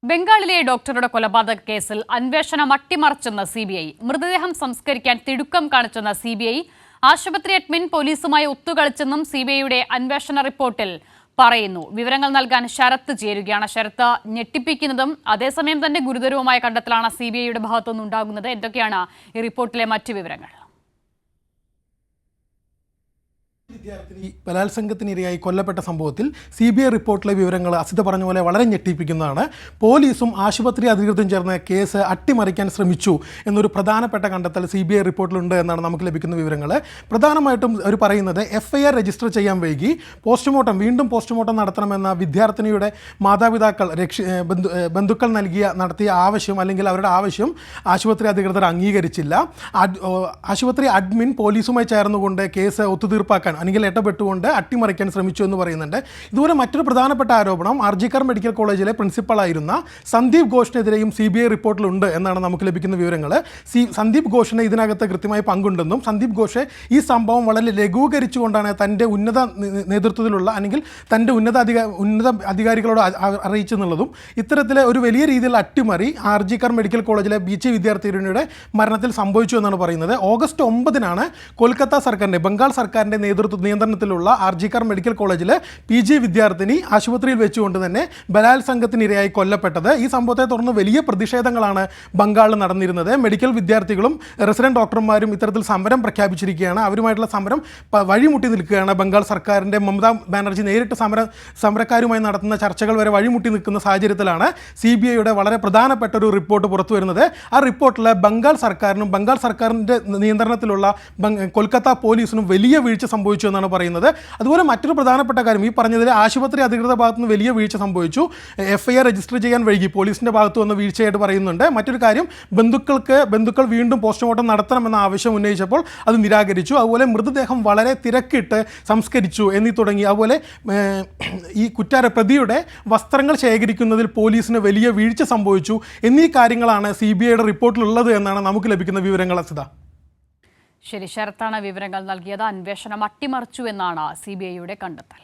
ബംഗാളിലെ ഡോക്ടറുടെ കൊലപാതക കേസിൽ അന്വേഷണം അട്ടിമറിച്ചെന്ന് സിബിഐ. മൃതദേഹം സംസ്കരിക്കാൻ തിടുക്കം കാണിച്ചെന്ന് സിബിഐ. ആശുപത്രി അഡ്മിൻ പോലീസുമായി ഒത്തുകളിച്ചെന്നും സിബിഐയുടെ അന്വേഷണ റിപ്പോർട്ടിൽ പറയുന്നു. വിവരങ്ങൾ നൽകാൻ ശരത്ത് ചേരുകയാണ്. ശരത്ത്, ഞെട്ടിപ്പിക്കുന്നതും അതേസമയം തന്നെ ഗുരുതരവുമായ കണ്ടെത്തലാണ് സിബിഐയുടെ ഭാഗത്തുനിന്നുണ്ടാകുന്നത്. എന്തൊക്കെയാണ് ഈ റിപ്പോർട്ടിലെ മറ്റു വിവരങ്ങൾ? വിദ്യാർത്ഥിനി ബലാത്സംഗത്തിനിരയായി കൊല്ലപ്പെട്ട സംഭവത്തിൽ സിബിഐ റിപ്പോർട്ടിലെ വിവരങ്ങൾ അസിത പറഞ്ഞ പോലെ വളരെ ഞെട്ടിപ്പിക്കുന്നതാണ്. പോലീസും ആശുപത്രി അധികൃതരും ചേർന്ന് കേസ് അട്ടിമറിക്കാൻ ശ്രമിച്ചു എന്നൊരു പ്രധാനപ്പെട്ട കണ്ടെത്തൽ സിബിഐ റിപ്പോർട്ടിലുണ്ട് എന്നാണ് നമുക്ക് ലഭിക്കുന്ന വിവരങ്ങൾ. പ്രധാനമായിട്ടും അവർ പറയുന്നത് FIR രജിസ്റ്റർ ചെയ്യാൻ വൈകി വീണ്ടും പോസ്റ്റ്മോർട്ടം നടത്തണമെന്ന വിദ്യാർത്ഥിനിയുടെ മാതാപിതാക്കൾ ബന്ധുക്കൾ നടത്തിയ ആവശ്യം, അല്ലെങ്കിൽ അവരുടെ ആവശ്യം ആശുപത്രി അധികൃതർ അംഗീകരിച്ചില്ല. ആശുപത്രി അഡ്മിൻ പോലീസുമായി ചേർന്നുകൊണ്ട് കേസ് ഒത്തുതീർപ്പാക്കാൻ അല്ലെങ്കിൽ ഇടപെട്ടുകൊണ്ട് അട്ടിമറിക്കാൻ ശ്രമിച്ചു എന്ന് പറയുന്നുണ്ട്. ഇതുപോലെ മറ്റൊരു പ്രധാനപ്പെട്ട ആരോപണം ആർജിക്കർ മെഡിക്കൽ കോളേജിലെ പ്രിൻസിപ്പളായിരുന്ന സന്ദീപ് ഘോഷിനെതിരെയും സിബിഐ റിപ്പോർട്ടിലുണ്ട് എന്നാണ് നമുക്ക് ലഭിക്കുന്ന വിവരങ്ങൾ. സന്ദീപ് ഘോഷിന് ഇതിനകത്ത് കൃത്യമായി പങ്കുണ്ടെന്നും സന്ദീപ് ഘോഷ് ഈ സംഭവം വളരെ ലഘൂകരിച്ചുകൊണ്ടാണ് തൻ്റെ ഉന്നത നേതൃത്വത്തിലുള്ള അല്ലെങ്കിൽ തൻ്റെ ഉന്നത അധികാരികളോട് അറിയിച്ചെന്നുള്ളതും ഇത്തരത്തിലെ ഒരു വലിയ രീതിയിലുള്ള അട്ടിമറി ആർജിക്കർ മെഡിക്കൽ കോളേജിലെ BC വിദ്യാർത്ഥിനിയുടെ മരണത്തിൽ സംഭവിച്ചു എന്നാണ് പറയുന്നത്. ഓഗസ്റ്റ് 9-നാണ് കൊൽക്കത്ത സർക്കാരിൻ്റെ, ബംഗാൾ സർക്കാരിൻ്റെ നിയന്ത്രണത്തിലുള്ള ആർജിക്കർ മെഡിക്കൽ കോളേജിലെ PG വിദ്യാർത്ഥിനി ആശുപത്രിയിൽ വെച്ചുകൊണ്ട് തന്നെ ബലാത്സംഗത്തിനിരയായി കൊല്ലപ്പെട്ടത്. ഈ സംഭവത്തെ തുടർന്ന് വലിയ പ്രതിഷേധങ്ങളാണ് ബംഗാളിൽ നടന്നിരുന്നത്. മെഡിക്കൽ വിദ്യാർത്ഥികളും റെസിഡന്റ് ഡോക്ടർമാരും ഇത്തരത്തിൽ സമരം പ്രഖ്യാപിച്ചിരിക്കുകയാണ്. അവരുമായിട്ടുള്ള സമരം വഴിമുട്ടി നിൽക്കുകയാണ്. ബംഗാൾ സർക്കാരിൻ്റെ മമതാ ബാനർജി നേരിട്ട് സമരക്കാരുമായി നടത്തുന്ന ചർച്ചകൾ വരെ വഴിമുട്ടി നിൽക്കുന്ന സാഹചര്യത്തിലാണ് CBIയുടെ വളരെ പ്രധാനപ്പെട്ട ഒരു റിപ്പോർട്ട് പുറത്തു വരുന്നത്. ആ റിപ്പോർട്ടിൽ ബംഗാൾ സർക്കാരിനും ബംഗാൾ സർക്കാരിൻ്റെ നിയന്ത്രണത്തിലുള്ള കൊൽക്കത്ത പോലീസിനും വലിയ വീഴ്ച സംഭവിച്ചു എന്നാണ് പറയുന്നത്. അതുപോലെ മറ്റൊരു പ്രധാനപ്പെട്ട കാര്യം, ഈ പറഞ്ഞതിൽ ആശുപത്രി അധികൃതരുടെ ഭാഗത്തുനിന്ന് വലിയ വീഴ്ച സംഭവിച്ചു. FIR രജിസ്റ്റർ ചെയ്യാൻ വൈകി പോലീസിൻ്റെ ഭാഗത്ത് വന്ന വീഴ്ചയായിട്ട് പറയുന്നുണ്ട്. മറ്റൊരു കാര്യം, ബന്ധുക്കൾ വീണ്ടും പോസ്റ്റ്മോർട്ടം നടത്തണമെന്ന ആവശ്യം ഉന്നയിച്ചപ്പോൾ അത് നിരാകരിച്ചു. അതുപോലെ മൃതദേഹം വളരെ തിരക്കിട്ട് സംസ്കരിച്ചു എന്നീ തുടങ്ങി. അതുപോലെ ഈ പ്രതിയുടെ വസ്ത്രങ്ങൾ ശേഖരിക്കുന്നതിൽ പോലീസിന് വലിയ വീഴ്ച സംഭവിച്ചു എന്നീ കാര്യങ്ങളാണ് CBIയുടെ റിപ്പോർട്ടിലുള്ളത് എന്നാണ് നമുക്ക് ലഭിക്കുന്ന വിവരങ്ങൾ. അസിത, ശരി, ശരത്താണ് വിവരങ്ങൾ നൽകിയത്. അന്വേഷണം അട്ടിമറിച്ചു എന്നാണ് CBIയുടെ കണ്ടെത്തൽ.